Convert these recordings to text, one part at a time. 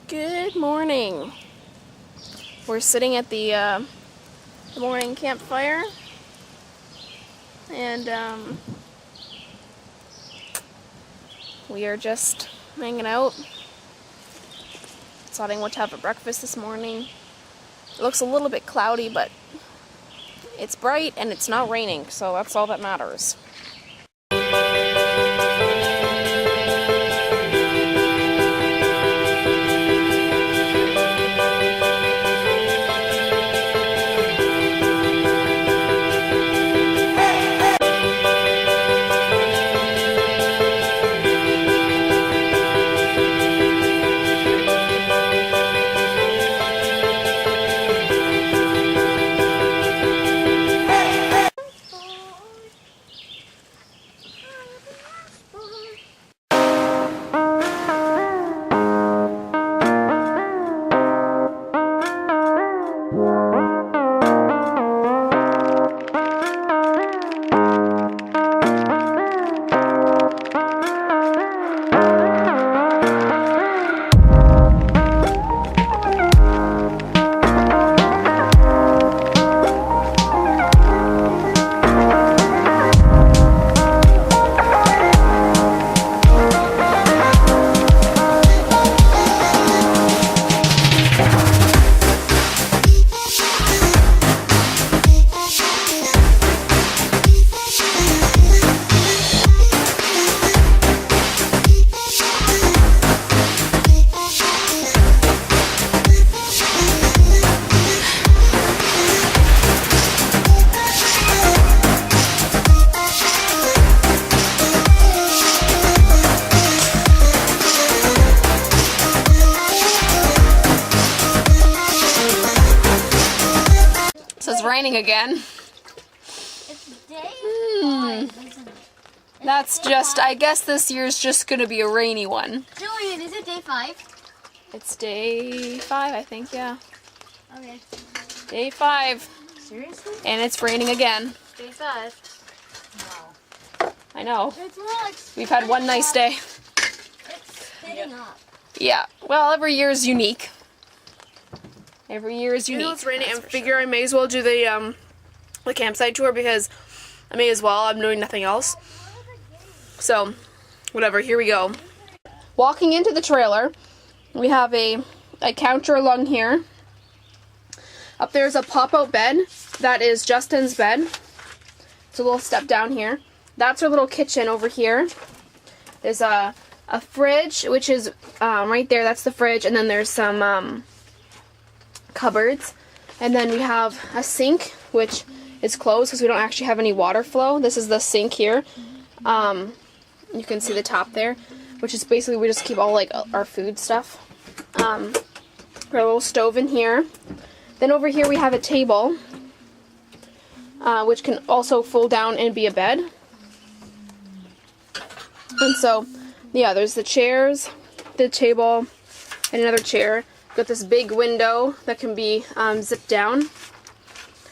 Good morning. We're sitting at the morning campfire, and we are just hanging out, deciding what to have for breakfast this morning. It looks a little bit cloudy, but it's bright and it's not raining, so that's all that matters. So it's raining again. It's day 5, isn't it? That's just, I guess this year's just gonna be a rainy one. Julian, is it day 5? It's day 5, I think, yeah. Okay. Day 5. Seriously? And it's raining again. Day 5. Wow. I know. It's more like We've had one nice day. It's spitting up. Yeah. Well, every year is unique. Every year is unique. You know it's raining, I figure I may as well do the campsite tour because I may as well. I'm doing nothing else. So, whatever. Here we go. Walking into the trailer, we have a counter along here. Up there's a pop-out bed. That is Justin's bed. It's a little step down here. That's our little kitchen over here. There's a fridge, which is right there. That's the fridge, and then there's some cupboards, and then we have a sink which is closed because we don't actually have any water flow. This is the sink here. You can see the top there, which is basically we just keep all like our food stuff. Got a little stove in here. Then over here we have a table, which can also fold down and be a bed. And so, yeah, there's the chairs, the table, and another chair. Got this big window that can be zipped down.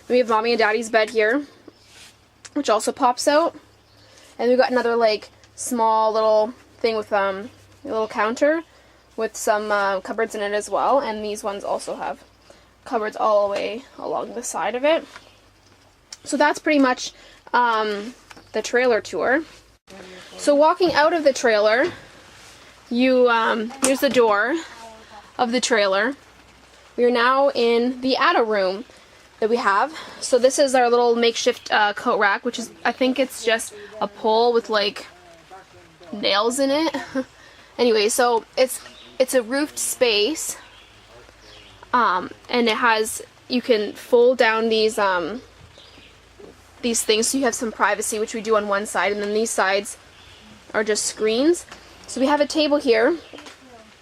We have Mommy and Daddy's bed here, which also pops out. And we've got another like small little thing with a little counter with some cupboards in it as well. And these ones also have cupboards all the way along the side of it. So that's pretty much the trailer tour. So walking out of the trailer, here's the door of the trailer. We are now in the attic room that we have. So this is our little makeshift coat rack, which is, I think it's just a pole with like nails in it. Anyway, so it's a roofed space, and it has, you can fold down these things so you have some privacy, which we do on one side, and then these sides are just screens. So we have a table here.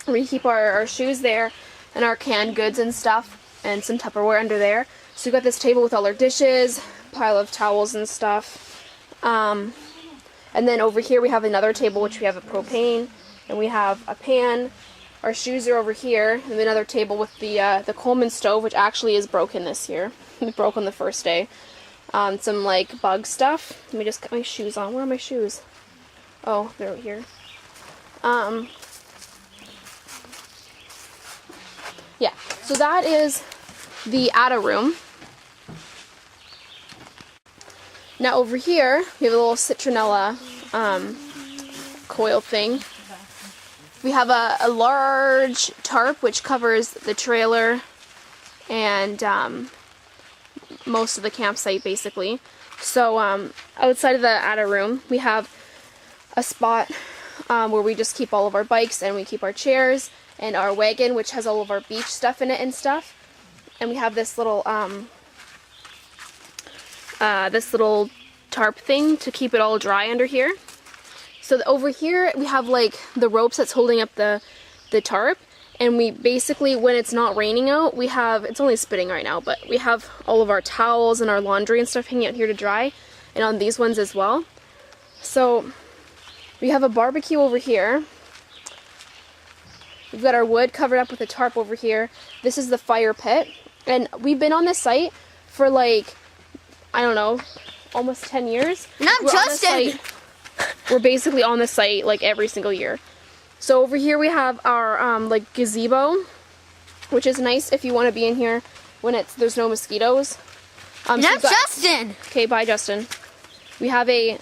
We keep our shoes there and our canned goods and stuff and some Tupperware under there. So we've got this table with all our dishes, pile of towels and stuff. And then over here we have another table which we have a propane, and we have a pan. Our shoes are over here, and another table with the Coleman stove, which actually is broken this year. It broke on the first day. Some like bug stuff. Let me just get my shoes on. Where are my shoes? Oh, they're over here. Yeah, so that is the Atta room. Now over here, we have a little citronella coil thing. We have a large tarp which covers the trailer and most of the campsite basically. So outside of the Atta room, we have a spot where we just keep all of our bikes, and we keep our chairs and our wagon, which has all of our beach stuff in it and stuff. And we have this little tarp thing to keep it all dry under here. So over here we have like the ropes that's holding up the tarp, and we basically, when it's not raining out, we have, it's only spitting right now, but we have all of our towels and our laundry and stuff hanging out here to dry, and on these ones as well. So we have a barbecue over here. We've got our wood covered up with a tarp over here. This is the fire pit, and we've been on this site for like, I don't know, almost 10 years. Not Justin! We're basically on the site like every single year. So over here we have our like gazebo, which is nice if you want to be in here when there's no mosquitoes. Not Justin! Okay, bye Justin. We have a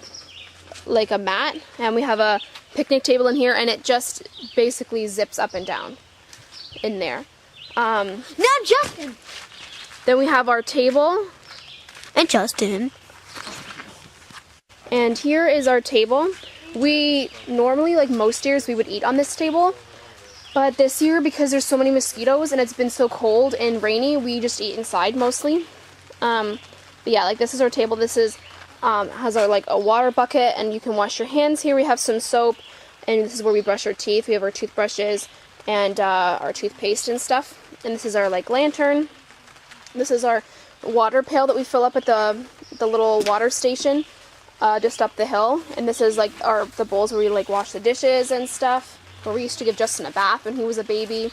mat, and we have a picnic table in here, and it just basically zips up and down in there. Not Justin! Then we have our table. And Justin. And here is our table. We normally, like most years, we would eat on this table. But this year, because there's so many mosquitoes and it's been so cold and rainy, we just eat inside mostly. But yeah, like this is our table. This is has our like a water bucket, and you can wash your hands here. We have some soap, and this is where we brush our teeth. We have our toothbrushes and our toothpaste and stuff. And this is our like lantern. This is our water pail that we fill up at the little water station just up the hill. And this is like the bowls where we like wash the dishes and stuff, where we used to give Justin a bath when he was a baby.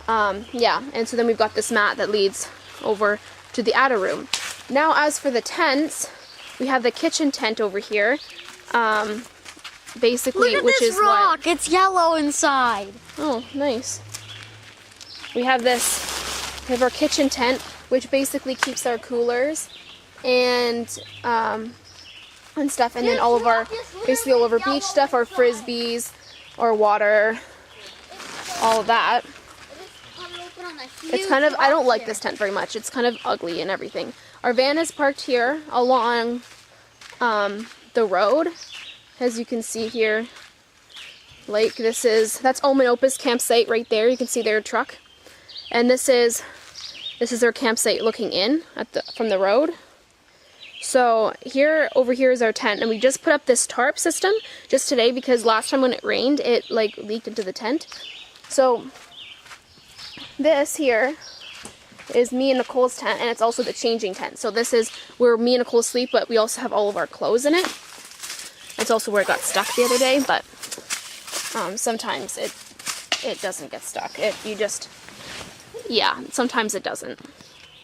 Yeah, and so then we've got this mat that leads over to the Atta room. Now as for the tents, we have the kitchen tent over here. Basically, Look at which this is rock. what... It's yellow inside. Oh, nice. We have our kitchen tent, which basically keeps our coolers and stuff, and then all of our, basically all of our beach stuff, our frisbees, our water, all of that. It's kind of, I don't like this tent very much. It's kind of ugly and everything. Our van is parked here along the road, as you can see here. Like that's Omen Opa's campsite right there. You can see their truck. And this is their campsite looking in from the road. So over here is our tent, and we just put up this tarp system just today because last time when it rained, it like leaked into the tent. So this here is me and Nicole's tent, and it's also the changing tent. So this is where me and Nicole sleep, but we also have all of our clothes in it. It's also where it got stuck the other day, but sometimes it doesn't get stuck. Yeah, sometimes it doesn't.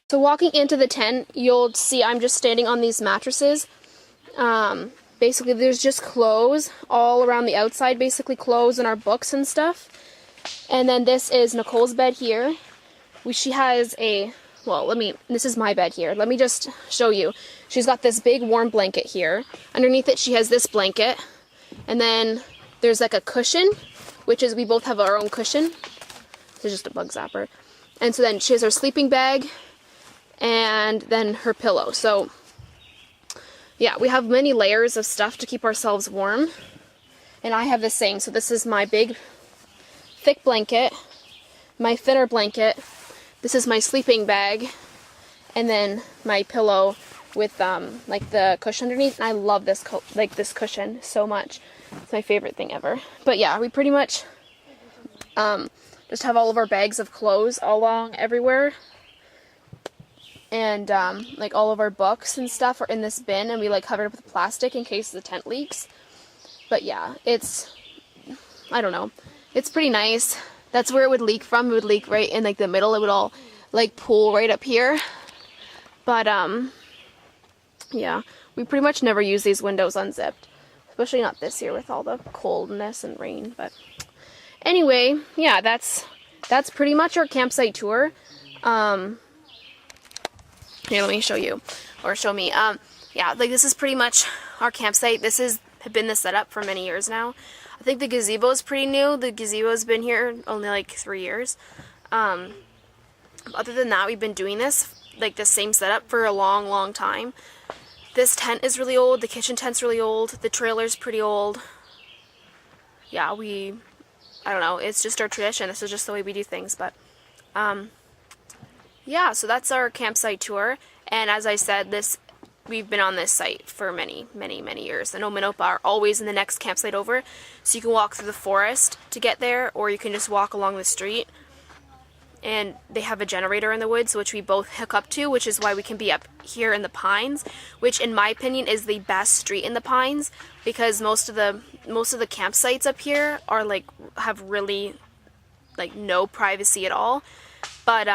So walking into the tent, you'll see I'm just standing on these mattresses. Basically, there's just clothes all around the outside, basically clothes and our books and stuff. And then this is Nicole's bed here. She has this is my bed here. Let me just show you. She's got this big warm blanket here. Underneath it, she has this blanket. And then there's like a cushion, which is, we both have our own cushion. This is just a bug zapper. And so then she has her sleeping bag, and then her pillow. So yeah, we have many layers of stuff to keep ourselves warm. And I have this thing. So this is my big, thick blanket, my thinner blanket. This is my sleeping bag, and then my pillow with like the cushion underneath. And I love this this cushion so much. It's my favorite thing ever. But yeah, we pretty much just have all of our bags of clothes all along everywhere. And like all of our books and stuff are in this bin, and we like cover it with plastic in case the tent leaks. But yeah, I don't know. It's pretty nice. That's where it would leak from. It would leak right in like the middle. It would all like pool right up here. But yeah, we pretty much never use these windows unzipped. Especially not this year with all the coldness and rain. But anyway, yeah, that's that's pretty much our campsite tour. Here, let me show you, or show me. Yeah, like this is pretty much our campsite. This has been the setup for many years now. I think the gazebo is pretty new. The gazebo's been here only like 3 years. Other than that, we've been doing this, like the same setup for a long, long time. This tent is really old. The kitchen tent's really old. The trailer's pretty old. Yeah, I don't know. It's just our tradition. This is just the way we do things. But, yeah, so that's our campsite tour. And as I said, we've been on this site for many, many, many years. The No Minopa are always in the next campsite over. So you can walk through the forest to get there, or you can just walk along the street. And they have a generator in the woods, which we both hook up to, which is why we can be up here in the Pines, which in my opinion is the best street in the Pines, because most of the campsites up here are have really no privacy at all. But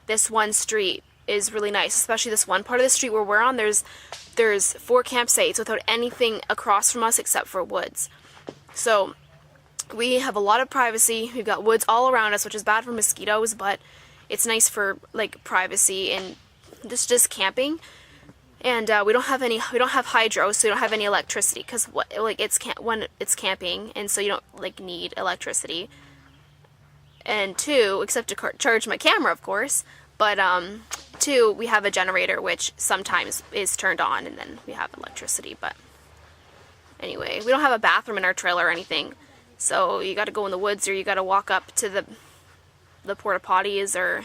this one street is really nice, especially this one part of the street where we're on. There's 4 campsites without anything across from us except for woods. So we have a lot of privacy. We've got woods all around us, which is bad for mosquitoes, but it's nice for privacy and just camping. And we don't have hydro, so we don't have any electricity, because when it's camping, and so you don't need electricity. And 2, except to charge my camera, of course. But 2, we have a generator, which sometimes is turned on, and then we have electricity. But anyway, we don't have a bathroom in our trailer or anything. So you got to go in the woods, or you got to walk up to the porta potties, or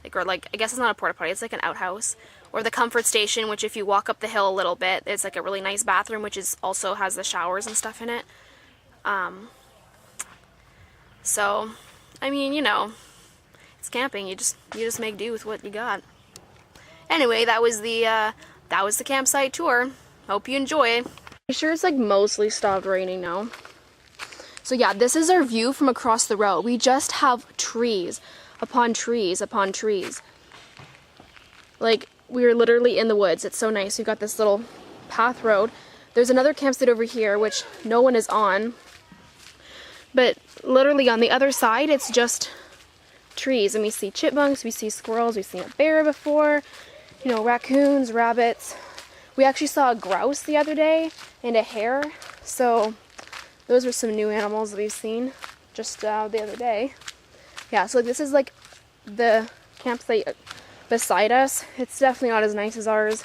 I guess it's not a porta potty, it's like an outhouse, or the comfort station, which if you walk up the hill a little bit, it's like a really nice bathroom, which also has the showers and stuff in it. So I mean, it's camping. You just make do with what you got. Anyway, that was the campsite tour. Hope you enjoy. I'm sure it's mostly stopped raining now. So yeah, this is our view from across the road. We just have trees upon trees upon trees. We're literally in the woods. It's so nice. We've got this little path road. There's another campsite over here, which no one is on. But literally on the other side, it's just trees. And we see chipmunks, we see squirrels, we've seen a bear before, raccoons, rabbits. We actually saw a grouse the other day and a hare. So those were some new animals that we've seen just the other day. Yeah, so this is the campsite beside us. It's definitely not as nice as ours.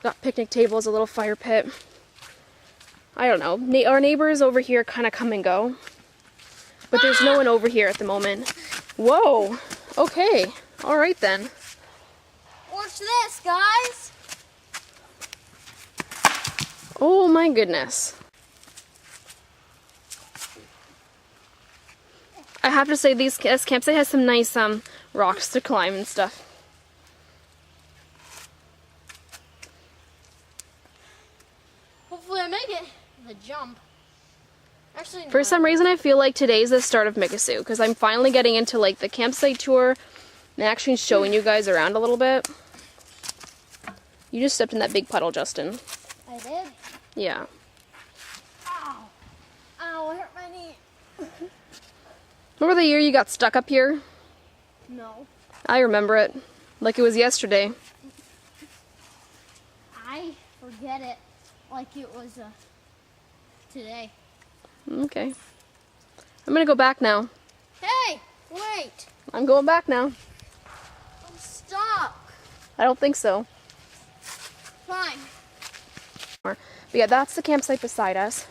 Got picnic tables, a little fire pit. I don't know. Our neighbors over here kind of come and go. But there's no one over here at the moment. Whoa! Okay. Alright then. Watch this, guys! Oh my goodness. I have to say, this campsite has some nice rocks to climb and stuff. Hopefully I make it. The jump. Actually, no. For some reason, I feel like today's the start of Mikisew, because I'm finally getting into the campsite tour and actually showing you guys around a little bit. You just stepped in that big puddle, Justin. I did? Yeah. Ow. Ow, I hurt my knee. Remember the year you got stuck up here? No. I remember it. Like it was yesterday. I forget it like it was today. Okay. I'm gonna go back now. Hey, wait. I'm going back now. I'm stuck. I don't think so. Fine. But yeah, that's the campsite beside us.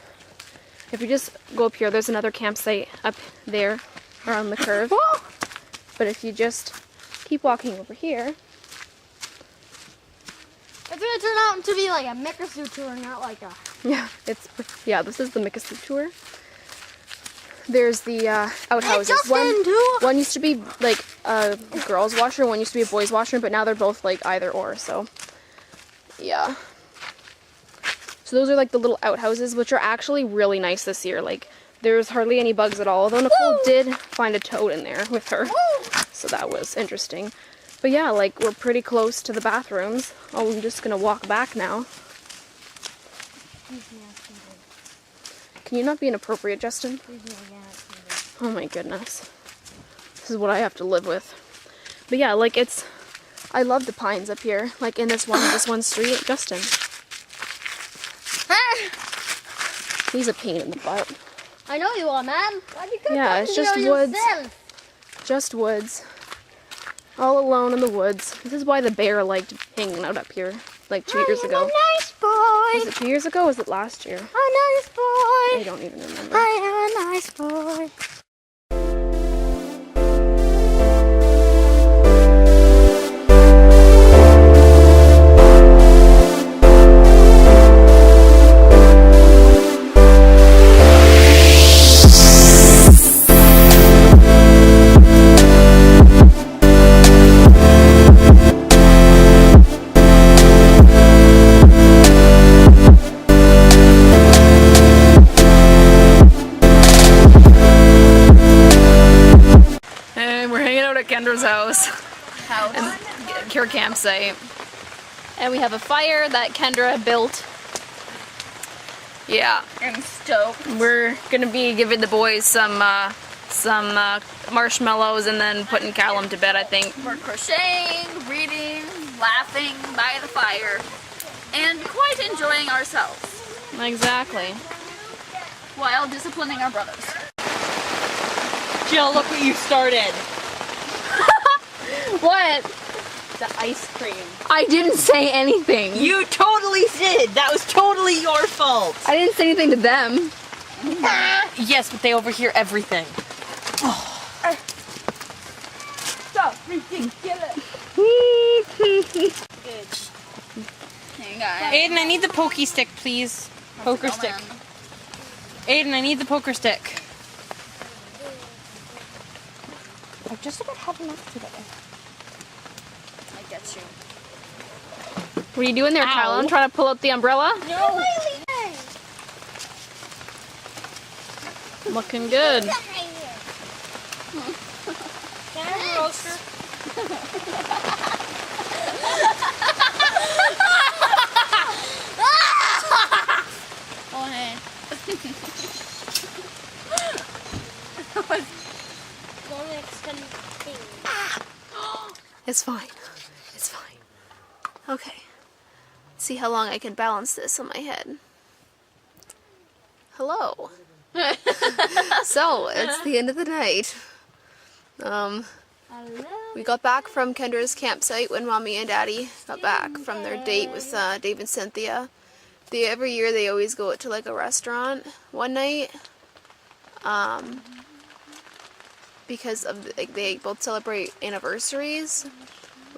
If you just go up here, there's another campsite up there around the curve. But if you just keep walking over here. It's gonna turn out to be like a Mikisew tour, not like a... Yeah, this is the Mikisew tour. There's the outhouses. Hey, one used to be a girls' washroom, one used to be a boys' washroom, but now they're both either or, so yeah. So those are the little outhouses, which are actually really nice this year. There's hardly any bugs at all, although Nicole did find a toad in there with her, so that was interesting. But yeah, we're pretty close to the bathrooms. Oh, I'm just gonna walk back now. Can you not be inappropriate, Justin? Oh my goodness. This is what I have to live with. But yeah, like I love the pines up here. Like in this one street. Justin. He's a pain in the butt. I know you are, man. Why do you go Yeah, it's just talking to woods. yourself? Just woods. All alone in the woods. This is why the bear liked hanging out up here like 2 years ago. I'm a nice boy. Was it 2 years ago or was it last year? A nice boy. I don't even remember. I am a nice boy. Kendra's house. And her campsite. And we have a fire that Kendra built. Yeah. I'm stoked. We're gonna be giving the boys some marshmallows and then putting Callum to bed, I think. We're crocheting, reading, laughing by the fire, and quite enjoying ourselves Exactly. while disciplining our brothers. Jill, look what you started. What? The ice cream. I didn't say anything. You totally did. That was totally your fault. I didn't say anything to them. Yes, but they overhear everything. Stop ridiculous. Hang on. Aiden, I need the pokey stick, please. Poker stick. Aiden, I need the poker stick. I just about had enough today. I get you. What are you doing there, Ow. Callum? Trying to pull out the umbrella? No. Looking good. Can I have a roaster? Oh, hey. It's fine. It's fine. Okay. See how long I can balance this on my head. Hello. So, it's the end of the night. We got back from Kendra's campsite when Mommy and Daddy got back from their date with Dave and Cynthia. Every year they always go out to like a restaurant one night. Because of like they both celebrate anniversaries.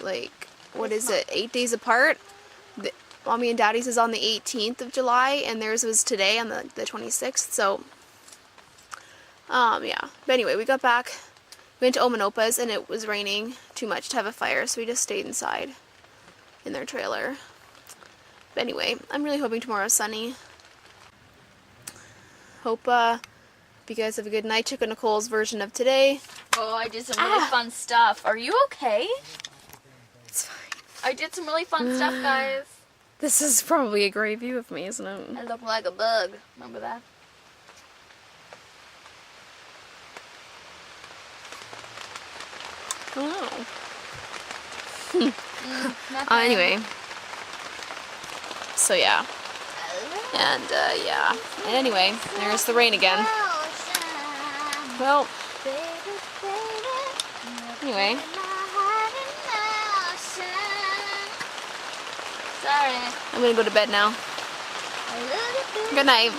Like, what is it? 8 days apart. Mommy and Daddy's is on the 18th of July, and theirs was today on the 26th. So, yeah. But anyway, we got back. We went to Omanopa's, and it was raining too much to have a fire, so we just stayed inside in their trailer. But anyway, I'm really hoping tomorrow's sunny. Hope you guys have a good night. Check out Nicole's version of today. Oh, I did some really fun stuff. Are you okay? It's fine. I did some really fun stuff, guys. This is probably a great view of me, isn't it? I look like a bug. Remember that? Oh. Nothing. Anyway. So yeah. And yeah. And anyway, there's the rain again. Well, anyway. Sorry. I'm gonna go to bed now. Good night.